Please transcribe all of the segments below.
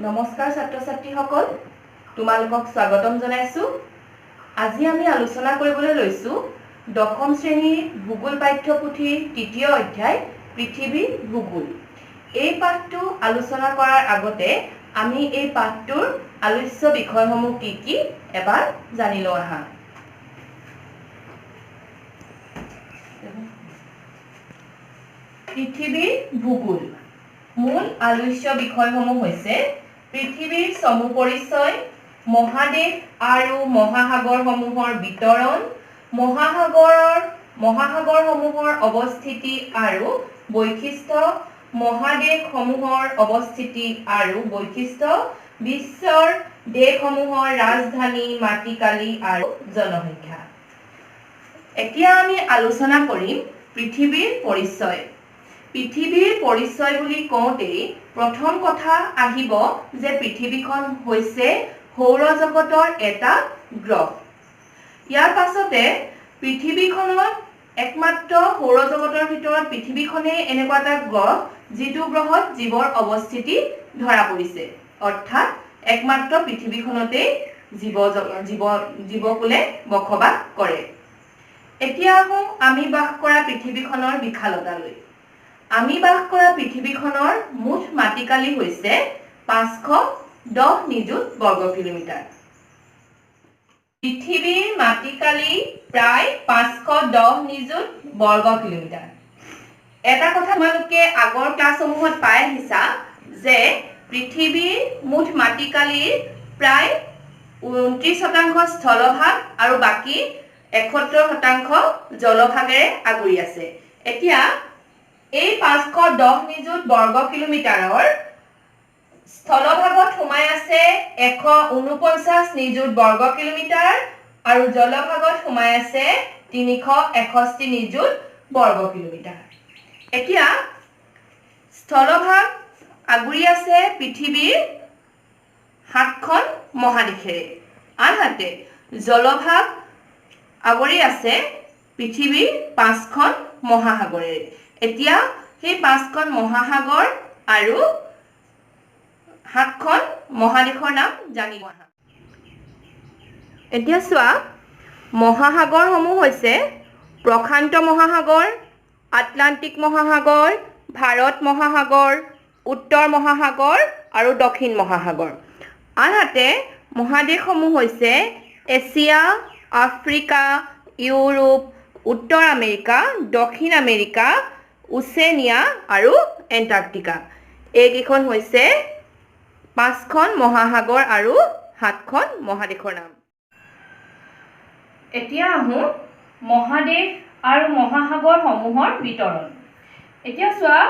নমস্কাৰ ছাত্ৰ ছাত্ৰীসকল, তোমালোকক স্বাগতম জনাইছো। আজি আমি আলোচনা কৰিবলৈ লৈছো দশম শ্ৰেণীৰ ভূগোল পাঠ্যপুথিৰ তৃতীয় অধ্যায় পৃথিৱী ভূগোল। এই পাঠটো আলোচনা কৰাৰ আগতে আমি এই পাঠটোৰ আলোচ্য বিষয়সমূহ কি কি এবাৰ জানি লওঁ আহা। পৃথিৱীৰ ভূগোল মূল আলোচ্য বিষয়সমূহ হৈছে পৃথিৱীৰ চমু পৰিচয়, মহাদেশ আৰু মহাসাগৰসমূহৰ বিতৰণ, মহাসাগৰসমূহৰ অৱস্থিতি আৰু বৈশিষ্ট্য, মহাদেশসমূহৰ অৱস্থিতি আৰু বৈশিষ্ট্য, বিশ্বৰ দেশসমূহৰ ৰাজধানী, মাটিকালি আৰু জনসংখ্যা। এতিয়া আমি আলোচনা কৰিম পৃথিৱীৰ পৰিচয়। পৃথিৱীৰ পৰিচয় বুলি কওঁতেই প্ৰথম কথা আহিব যে পৃথিৱীখন হৈছে সৌৰজগতৰ এটা গ্ৰহ। ইয়াৰ পাছতে পৃথিৱীখনত একমাত্ৰ সৌৰজগতৰ ভিতৰত পৃথিৱীখনেই এনেকুৱা এটা গ্ৰহ যিটো গ্ৰহত জীৱৰ অৱস্থিতি ধৰা পৰিছে, অৰ্থাৎ একমাত্ৰ পৃথিৱীখনতেই জীৱকুলে বসবাস কৰে। এতিয়া আহোঁ আমি বাস কৰা পৃথিৱীখনৰ বিশালতালৈ। আমি বাস কৰা পৃথিৱীখনৰ মুঠ মাটিকালি হৈছে 510 নিযুত বৰ্গ কিলোমিটাৰ। পৃথিৱীৰ মাটিকালি প্ৰায় 510 নিযুত বৰ্গ কিলোমিটাৰ। এটা কথা তোমালোকে আগৰ ক্লাছসমূহত পাই আহিছা যে পৃথিৱীৰ মুঠ মাটিকালিৰ প্ৰায় 29% স্থলভাগ আৰু বাকী 71% জলভাগেৰে আগুৰি আছে। এতিয়া এই 510 নিযুত বৰ্গ কিলোমিটাৰৰ স্থলভাগত সোমাই আছে 149 নিযুত বৰ্গ কিলোমিটাৰ আৰু জলভাগত সোমাই আছে 361 নিযুত বৰ্গ কিলোমিটাৰ। এতিয়া স্থলভাগ আগুৰি আছে পৃথিৱীৰ 7খন মহাদেশেৰে, আনহাতে জলভাগ আগুৰি আছে পৃথিৱীৰ 5খন মহাসাগৰেৰে। এতিয়া সেই 5খন মহাসাগৰ আৰু 7খন মহাদেশৰ নাম জানিব আহা। এতিয়া চোৱা, মহাসাগৰসমূহ হৈছে প্ৰশান্ত মহাসাগৰ, আটলান্টিক মহাসাগৰ, ভাৰত মহাসাগৰ, উত্তৰ মহাসাগৰ আৰু দক্ষিণ মহাসাগৰ। আনহাতে মহাদেশসমূহ হৈছে এছিয়া, আফ্ৰিকা, ইউৰোপ, উত্তৰ আমেৰিকা, দক্ষিণ আমেৰিকা, ওচেনিয়া আৰু এণ্টাৰ্কটিকা। এইকেইখন হৈছে 5খন মহাসাগৰ আৰু 7খন মহাদেশৰ নাম। এতিয়া আহোঁ মহাদেশ আৰু মহাসাগৰসমূহৰ বিতৰণ। এতিয়া চোৱা,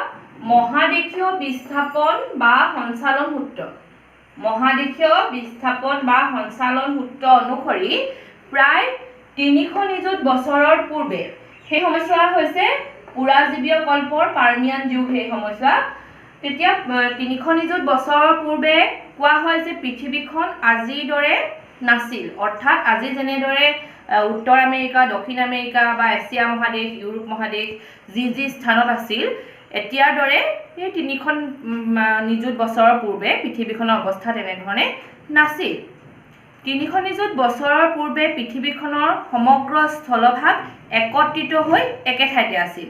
মহাদেশীয় বিস্থাপন বা সঞ্চালন সূত্ৰ। মহাদেশীয় বিস্থাপন বা সঞ্চালন সূত্ৰ অনুসৰি প্ৰায় 300 নিযুত বছৰৰ পূৰ্বে, সেই সময়ছোৱা হৈছে পুৰাজীৱীয় কল্পৰ পাৰ্মিয়ান যুগ। সেই সময়ছোৱা তেতিয়া 300 নিযুত বছৰৰ পূৰ্বে কোৱা হয় যে পৃথিৱীখন আজিৰ দৰে নাছিল, অৰ্থাৎ আজি যেনেদৰে উত্তৰ আমেৰিকা, দক্ষিণ আমেৰিকা বা এছিয়া মহাদেশ, ইউৰোপ মহাদেশ যি স্থানত আছিল, এতিয়াৰ দৰে সেই 300 নিযুত বছৰৰ পূৰ্বে পৃথিৱীখনৰ অৱস্থা তেনেধৰণে নাছিল। 300 নিযুত বছৰৰ পূৰ্বে পৃথিৱীখনৰ সমগ্ৰ স্থলভাগ একত্ৰিত হৈ একে ঠাইতে আছিল।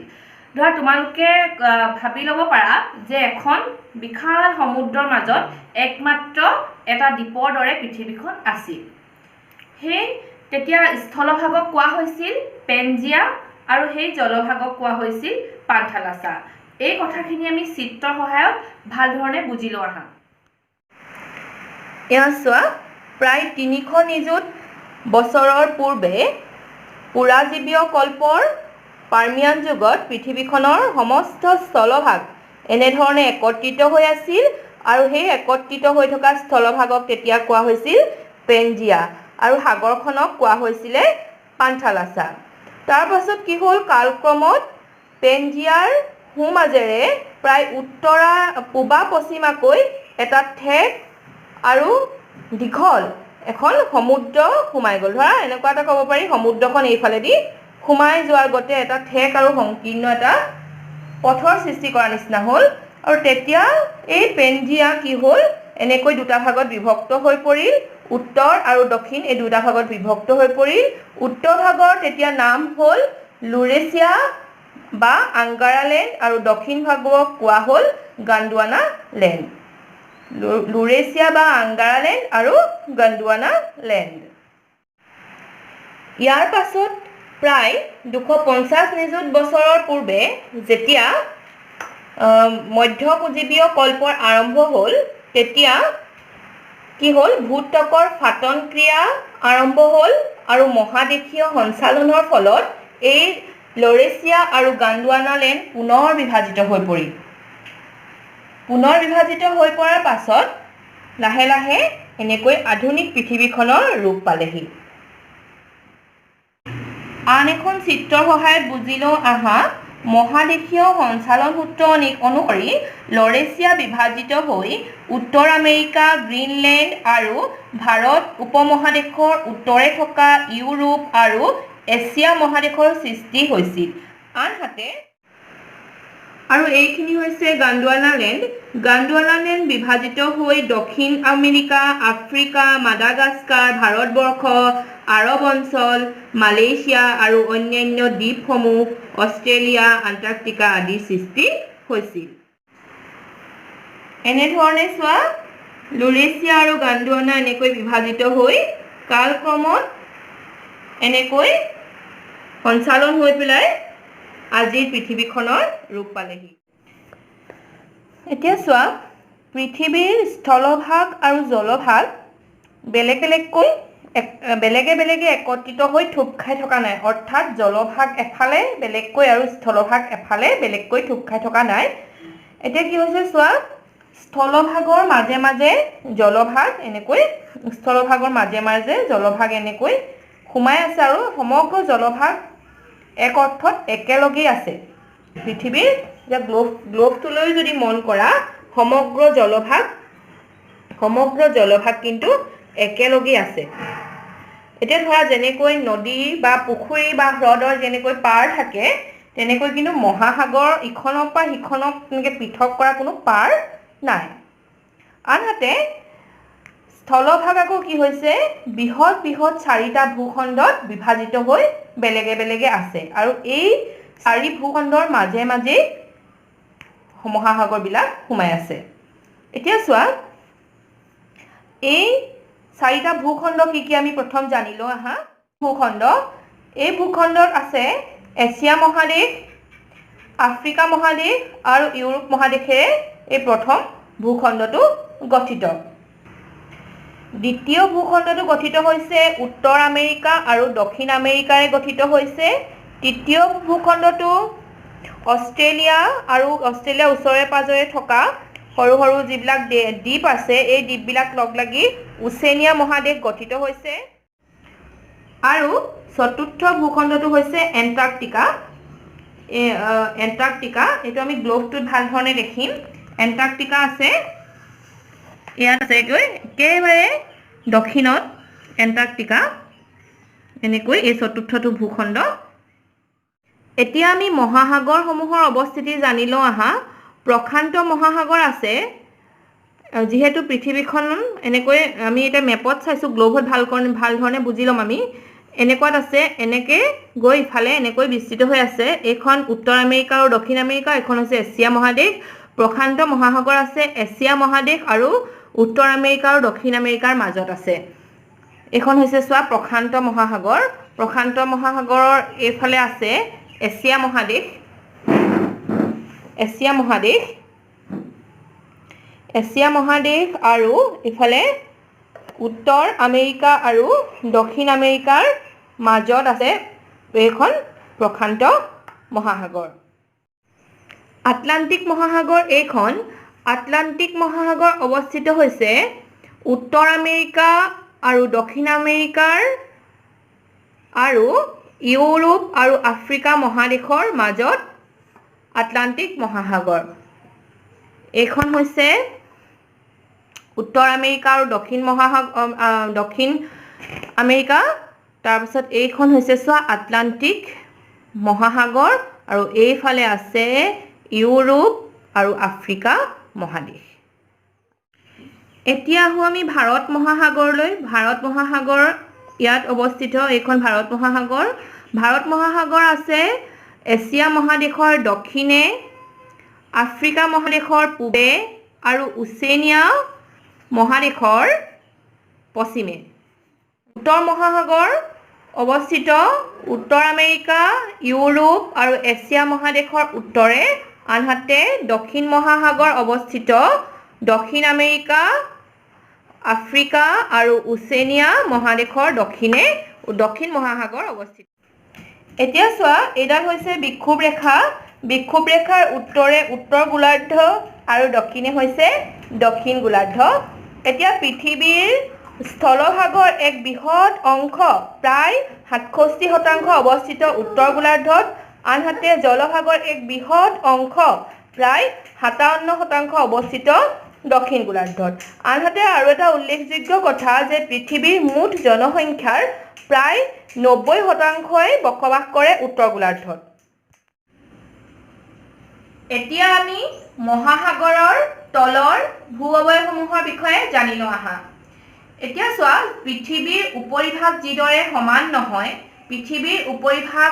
ধৰা তোমালোকে ভাবি ল'ব পাৰা যে এখন বিশাল সমুদ্ৰৰ মাজত একমাত্ৰ এটা দ্বীপৰ দৰে পৃথিৱীখন আছিল। সেই তেতিয়া স্থলভাগক কোৱা হৈছিল পেনজিয়া আৰু সেই জলভাগক কোৱা হৈছিল পান্থালাছা। এই কথাখিনি আমি চিত্ৰৰ সহায়ত ভাল ধৰণে বুজি লওঁ আহা। এয়া চোৱা, প্ৰায় 300 নিযুত বছৰৰ পূৰ্বে পুৰাজীৱীয় কল্পৰ পাৰ্মিয়ান যুগত পৃথিৱীখনৰ সমস্ত স্থলভাগ এনেধৰণে একত্ৰিত হৈ আছিল আৰু সেই একত্ৰিত হৈ থকা স্থলভাগক তেতিয়া কোৱা হৈছিল পেনজিয়া আৰু সাগৰখনক কোৱা হৈছিলে পান্থালাছা। তাৰ পাছত কি হ'ল, কালক্ৰমত পেনজিয়াৰ সোঁমাজেৰে প্ৰায় পূবা পশ্চিমাকৈ এটা ঠেক আৰু দীঘল এখন সমুদ্ৰ সোমাই গ'ল। ধৰা এনেকুৱা এটা ক'ব পাৰি, সমুদ্ৰখন এইফালেদি সোমাই যোৱাৰ গতে এটা ঠেক আৰু সংকীৰ্ণ এটা পথৰ সৃষ্টি কৰাৰ নিচিনা হ'ল। আৰু তেতিয়া এই পেনজিয়া কি হ'ল, এনেকৈ দুটা ভাগত বিভক্ত হৈ পৰিল উত্তৰ আৰু দক্ষিণ এই দুটা ভাগত বিভক্ত হৈ পৰিল উত্তৰ ভাগৰ তেতিয়া নাম হ'ল লুৰেছিয়া বা আংগাৰালেণ্ড আৰু দক্ষিণ ভাগক কোৱা হ'ল গণ্ডৱানা লেণ্ড লুৰেছিয়া বা আংগাৰালেণ্ড আৰু গণ্ডৱানা লেণ্ড ইয়াৰ পাছত প্ৰায় 250 নিযুত বছৰৰ পূৰ্বে যেতিয়া মধ্যপুঞ্জীয় কল্পৰ আৰম্ভ হ'ল তেতিয়া কি হ'ল ভূত্বকৰ ফাটন ক্ৰিয়া আৰম্ভ হ'ল আৰু মহাদেশীয় সঞ্চালনৰ ফলত এই লৰেছিয়া আৰু গণ্ডৱানা লেণ্ড পুনৰ বিভাজিত হৈ পৰিল পুনৰ বিভাজিত হৈ পৰাৰ পাছত লাহে লাহে এনেকৈ আধুনিক পৃথিৱীখনৰ ৰূপ পালেহি আন এখন চিত্ৰৰ সহায়ত বুজি লওঁ আহা মহাদেশীয় সঞ্চালন সূত্ৰ অনুসৰি লৰেছিয়া বিভাজিত হৈ উত্তৰ আমেৰিকা গ্ৰীণলেণ্ড আৰু ভাৰত উপমহাদেশৰ উত্তৰে থকা ইউৰোপ আৰু এছিয়া মহাদেশৰ সৃষ্টি হৈছিল আনহাতে আৰু এইখিনি হৈছে গণ্ডৱানা লেণ্ড বিভাজিত হৈ দক্ষিণ আমেৰিকা আফ্ৰিকা মাডাগাস্কাৰ ভাৰতবৰ্ষ আৰব অঞ্চল মালয়েছিয়া আৰু অন্যান্য দ্বীপসমূহ অষ্ট্ৰেলিয়া আণ্টাৰ্কটিকা আদিৰ সৃষ্টি হৈছিল এনেধৰণে চোৱা লুৰেছিয়া আৰু গণ্ডৱানা এনেকৈ বিভাজিত হৈ কালক্ৰমত এনেকৈ সঞ্চালন হৈ পেলাই আজিৰ পৃথিৱীখনৰ ৰূপ পালেহি এতিয়া চোৱা পৃথিৱীৰ স্থলভাগ আৰু জলভাগ বেলেগ বেলেগে একত্ৰিত হৈ থোপ খাই থকা নাই অৰ্থাৎ জলভাগ এফালে বেলেগকৈ আৰু স্থলভাগ এফালে বেলেগকৈ থোপ খাই থকা নাই এতিয়া কি হৈছে চোৱা স্থলভাগৰ মাজে মাজে জলভাগ এনেকৈ স্থলভাগৰ মাজে মাজে জলভাগ এনেকৈ সোমাই আছে আৰু সমগ্ৰ জলভাগ এক অৰ্থত একেলগেই আছে পৃথিৱীৰ যে গ্লোবটোলৈ যদি মন কৰা সমগ্ৰ জলভাগ কিন্তু একেলগেই আছে এতিয়া ধৰা যেনেকৈ নদী বা পুখুৰী বা হ্ৰদৰ যেনেকৈ পাৰ থাকে তেনেকৈ কিন্তু মহাসাগৰ ইখনৰ পৰা সিখনক এনেকৈ পৃথক কৰা কোনো পাৰ নাই আনহাতে স্থলভাগ আকৌ কি হৈছে বৃহৎ চাৰিটা ভূখণ্ডত বিভাজিত হৈ বেলেগে আছে আৰু এই চাৰি ভূখণ্ডৰ মাজে মাজে মহাসাগৰবিলাক সোমাই আছে এতিয়া চোৱা এই চাৰিটা ভূখণ্ড কি আমি প্ৰথম জানিলো আহা ভূখণ্ড এই ভূখণ্ডত আছে এছিয়া মহাদেশ আফ্ৰিকা মহাদেশ আৰু ইউৰোপ মহাদেশেৰে এই প্ৰথম ভূখণ্ডটো গঠিত দ্বিতীয় ভূখণ্ডটো গঠিত হৈছে উত্তৰ আমেৰিকা আৰু দক্ষিণ আমেৰিকাৰে গঠিত হৈছে তৃতীয় ভূখণ্ডটো অষ্ট্ৰেলিয়া আৰু অষ্ট্ৰেলিয়াৰ ওচৰে পাজৰে থকা সৰু যিবিলাক দ্বীপ আছে এই দ্বীপবিলাক লগ লাগি ওচেনিয়া মহাদেশ গঠিত হৈছে আৰু চতুৰ্থ ভূখণ্ডটো হৈছে এণ্টাৰ্কটিকা এইটো আমি গ্লোবটোত ভাল ধৰণে দেখিম এণ্টাৰ্কটিকা আছে ইয়াত আছে একেবাৰে দক্ষিণত এণ্টাৰ্কটিকা এনেকৈ এই চতুৰ্থটো ভূখণ্ড এতিয়া আমি মহাসাগৰসমূহৰ অৱস্থিতি জানি লওঁ আহা প্ৰশান্ত মহাসাগৰ আছে যিহেতু পৃথিৱীখন এনেকৈ আমি এটা মেপত চাইছোঁ গ্লোবত ভাল ধৰণে বুজি ল'ম আমি এনেকুৱাত আছে এনেকৈ গৈ ইফালে এনেকৈ বিস্তৃত হৈ আছে এইখন উত্তৰ আমেৰিকা আৰু দক্ষিণ আমেৰিকা এখন হৈছে এছিয়া মহাদেশ প্ৰশান্ত মহাসাগৰ আছে এছিয়া মহাদেশ আৰু উত্তৰ আমেৰিকা আৰু দক্ষিণ আমেৰিকাৰ মাজত আছে এইখন হৈছে চোৱা প্ৰশান্ত মহাসাগৰৰ এইফালে আছে এছিয়া মহাদেশ আৰু ইফালে উত্তৰ আমেৰিকা আৰু দক্ষিণ আমেৰিকাৰ মাজত আছে এইখন প্ৰশান্ত মহাসাগৰ আটলান্টিক মহাসাগৰ অৱস্থিত হৈছে উত্তৰ আমেৰিকা আৰু দক্ষিণ আমেৰিকাৰ আৰু ইউৰোপ আৰু আফ্ৰিকা মহাদেশৰ মাজত আটলান্টিক মহাসাগৰ এইখন হৈছে উত্তৰ আমেৰিকা আৰু দক্ষিণ আমেৰিকা তাৰপিছত এইখন হৈছে চোৱা আটলান্টিক মহাসাগৰ আৰু এইফালে আছে ইউৰোপ আৰু আফ্ৰিকা মহাদেশ এতিয়া আহোঁ আমি ভাৰত মহাসাগৰলৈ। ভাৰত মহাসাগৰ ইয়াত অৱস্থিত। এইখন ভাৰত মহাসাগৰ। ভাৰত মহাসাগৰ আছে এছিয়া মহাদেশৰ দক্ষিণে, আফ্ৰিকা মহাদেশৰ পূবে আৰু ওচেনিয়া মহাদেশৰ পশ্চিমে। উত্তৰ মহাসাগৰ অৱস্থিত উত্তৰ আমেৰিকা, ইউৰোপ আৰু এছিয়া মহাদেশৰ উত্তৰে, আনহাতে দক্ষিণ মহাসাগৰ অৱস্থিত দক্ষিণ আমেৰিকা, আফ্ৰিকা আৰু ওচেনিয়া মহাদেশৰ দক্ষিণে দক্ষিণ মহাসাগৰ অৱস্থিত। এতিয়া চোৱা, এইডাল হৈছে বিক্ষুৱ ৰেখা। বিক্ষুৱ ৰেখাৰ উত্তৰে উত্তৰ গোলাৰ্ধ আৰু দক্ষিণে হৈছে দক্ষিণ গোলাৰ্ধ। এতিয়া পৃথিৱীৰ স্থলভাগৰ এক বৃহৎ অংশ প্ৰায় 67% অৱস্থিত উত্তৰ গোলাৰ্ধত, আনহাতে জলভাগৰ এক বৃহৎ অংশ প্ৰায় 57% অৱস্থিত দক্ষিণ গোলাৰ্ধত। আনহাতে আৰু এটা উল্লেখযোগ্য কথা যে পৃথিৱীৰ মুঠ জনসংখ্যাৰ প্ৰায় 90%ই বসবাস কৰে উত্তৰ গোলাৰ্ধত। এতিয়া আমি মহাসাগৰৰ তলৰ ভূ অৱয়সমূহৰ বিষয়ে জানিলো আহা। এতিয়া চোৱা, পৃথিৱীৰ উপৰিভাগ যিদৰে সমান নহয়, পৃথিৱীৰ উপৰিভাগ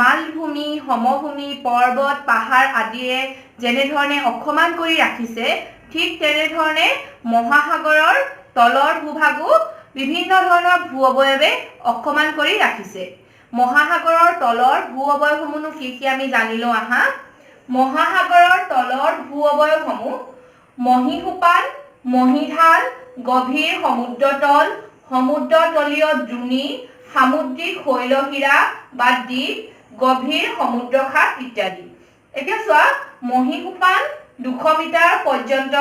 মালভূমি, সমভূমি, পৰ্বত, পাহাৰ আদিয়ে যেনেধৰণে অসমান কৰি ৰাখিছে, ঠিক তেনেধৰণে মহাসাগৰৰ তলৰ ভূভাগো বিভিন্ন ধৰণৰ ভূ অৱয়ৱে অসমান কৰি ৰাখিছে। মহাসাগৰৰ তলৰ ভূ অৱয়সমূহনো কি কি আমি জানিলো আহা। মহাসাগৰৰ তলৰ ভূ অৱয়সমূহ মহীসোপান, মহীঢাল, গভীৰ সমুদ্ৰতল, সমুদ্ৰতলীয় দ্ৰোণী, সামুদ্ৰিক শৈলশিৰা বা দ্বীপ, গভীৰ সমুদ্ৰখাত ইত্যাদি। এতিয়া চোৱা, মহীসোপান 200 মিটাৰ পৰ্যন্ত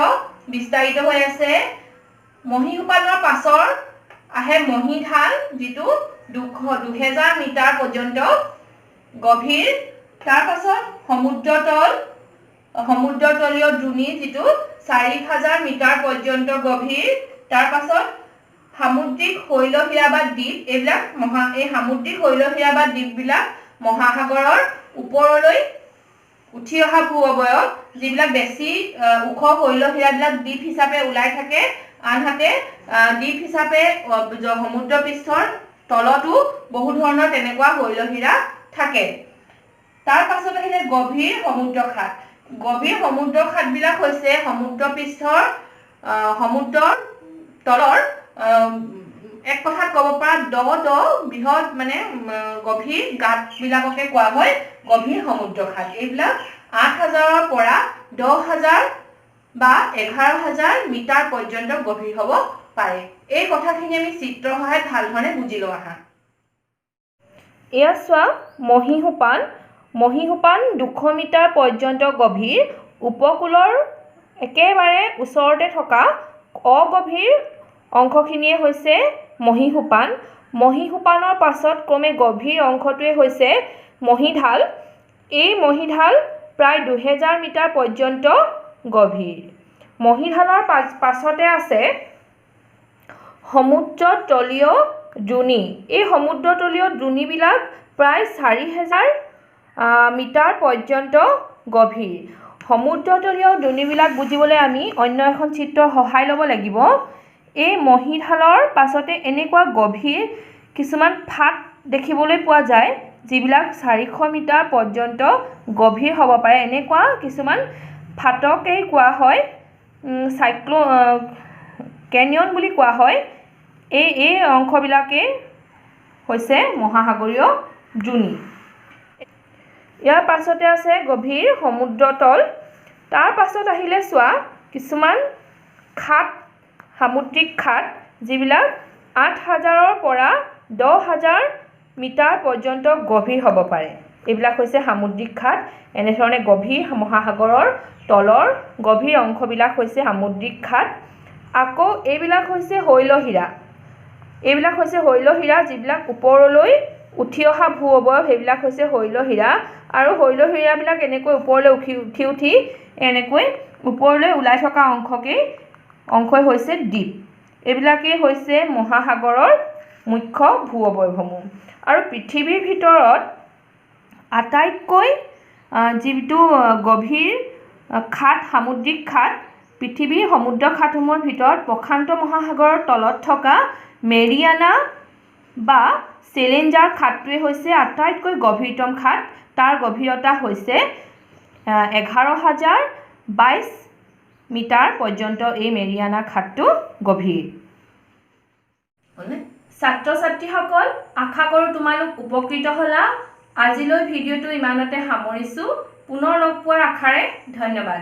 বিস্তাৰিত হৈ আছে। মহীসোপানৰ পাছৰ আহে মহীঢাল, যিটো 2000 মিটাৰ পৰ্যন্ত গভীৰ। তাৰ পাছত সমুদ্ৰতলীয় দ্ৰোণী, যিটো 4000 মিটাৰ পৰ্যন্ত গভীৰ। তাৰ পাছত সামুদ্ৰিক শৈলশিৰা বা দ্বীপ, এইবিলাক এই সামুদ্ৰিক শৈলশিৰা বা দ্বীপবিলাক মহাসাগৰৰ ওপৰলৈ উঠি অহা ভূ অৱয়ব, যিবিলাক বেছি ওখ শৈলশিৰাবিলাক দ্বীপ হিচাপে ওলাই থাকে, আনহাতে দ্বীপ হিচাপে সমুদ্ৰ পৃষ্ঠৰ তলতো বহু ধৰণৰ তেনেকুৱা শৈলশিৰা থাকে। তাৰ পাছত আহিলে গভীৰ সমুদ্ৰখাত। গভীৰ সমুদ্ৰখাতবিলাক হৈছে সমুদ্ৰ পৃষ্ঠৰ সমুদ্ৰৰ তলৰ এক কথাত ক'ব পৰা দ বৃহৎ গভীৰ গাঁতবিলাককে কোৱা হয় গভীৰ সমুদ্ৰখাত। এইবিলাক 8000ৰ পৰা 10000 বা 11000 মিটাৰ পৰ্যন্ত গভীৰ হ'ব পাৰে। এই কথাখিনি আমি চিত্ৰৰ সহায়ত ভাল ধৰণে বুজি লোৱা আহা। এয়া চোৱা, মহীসোপান 200 মিটাৰ পৰ্যন্ত গভীৰ। উপকূলৰ একেবাৰে ওচৰতে থকা অগভীৰ অংশখিনিয়ে হৈছে মহীসোপান। মহীসোপানৰ পাছত ক্ৰমে গভীৰ অংশটোৱে হৈছে মহীঢাল। এই মহীঢাল প্ৰায় 2000 মিটাৰ পৰ্যন্ত গভীৰ। মহীঢালৰ পাছতে আছে সমুদ্ৰতলীয় দ্ৰোণী। এই সমুদ্ৰতলীয় দ্ৰোণীবিলাক প্ৰায় 4000 মিটাৰ পৰ্যন্ত গভীৰ। সমুদ্ৰতলীয় দ্ৰোণীবিলাক বুজিবলৈ আমি অন্য এখন চিত্ৰৰ সহায় ল'ব লাগিব। এই মহীঢালৰ পাছতে এনেকুৱা গভীৰ কিছুমান ফাট দেখিবলৈ পোৱা যায়, যিবিলাক 400 মিটাৰ পৰ্যন্ত গভীৰ হ'ব পাৰে। এনেকুৱা কিছুমান ফাটকেই কোৱা হয় কেনিয়ন বুলি কোৱা হয়। এই অংশবিলাকেই হৈছে মহাসাগৰীয় দ্ৰোণী। ইয়াৰ পাছতে আছে গভীৰ সমুদ্ৰতল। তাৰ পাছত আহিলে চোৱা, কিছুমান খাট, সামুদ্ৰিক খাট, যিবিলাক 8000ৰ পৰা 10000 মিটাৰ পৰ্যন্ত গভীৰ হ'ব পাৰে। এইবিলাক হৈছে সামুদ্ৰিক খাট। এনেধৰণে গভীৰ মহাসাগৰৰ তলৰ গভীৰ অংশবিলাক হৈছে সামুদ্ৰিক খাট। আকৌ এইবিলাক হৈছে শৈলশিৰা। এইবিলাক হৈছে শৈলশিৰা, যিবিলাক ওপৰলৈ উঠি অহা ভূ অৱয়ব, সেইবিলাক হৈছে শৈলশিৰা। আৰু শৈলশিৰাবিলাক এনেকৈ ওপৰলৈ উঠি এনেকৈ ওপৰলৈ ওলাই থকা অংশই হৈছে দ্বীপ। এইবিলাকেই হৈছে মহাসাগৰৰ মুখ্য ভূ অৱয়বসমূহ। আৰু পৃথিৱীৰ ভিতৰত আটাইতকৈ যিটো গভীৰ খাট, সামুদ্ৰিক খাট, পৃথিৱীৰ সমুদ্ৰ খাতসমূহৰ ভিতৰত প্ৰশান্ত মহাসাগৰৰ তলত থকা মেৰিয়ানা বা চেলেঞ্জাৰ খাতটোৱে হৈছে আটাইতকৈ গভীৰতম খাত। তাৰ গভীৰতা হৈছে 11,022 মিটাৰ পৰ্যন্ত এই মেৰিয়ানা খাতটো গভীৰ। ছাত্ৰ ছাত্ৰীসকল, আশা কৰোঁ তোমালোক উপকৃত হ'লা। আজিলৈ ভিডিঅ'টো ইমানতে সামৰিছোঁ। পুনৰ লগ পোৱাৰ আশাৰে ধন্যবাদ।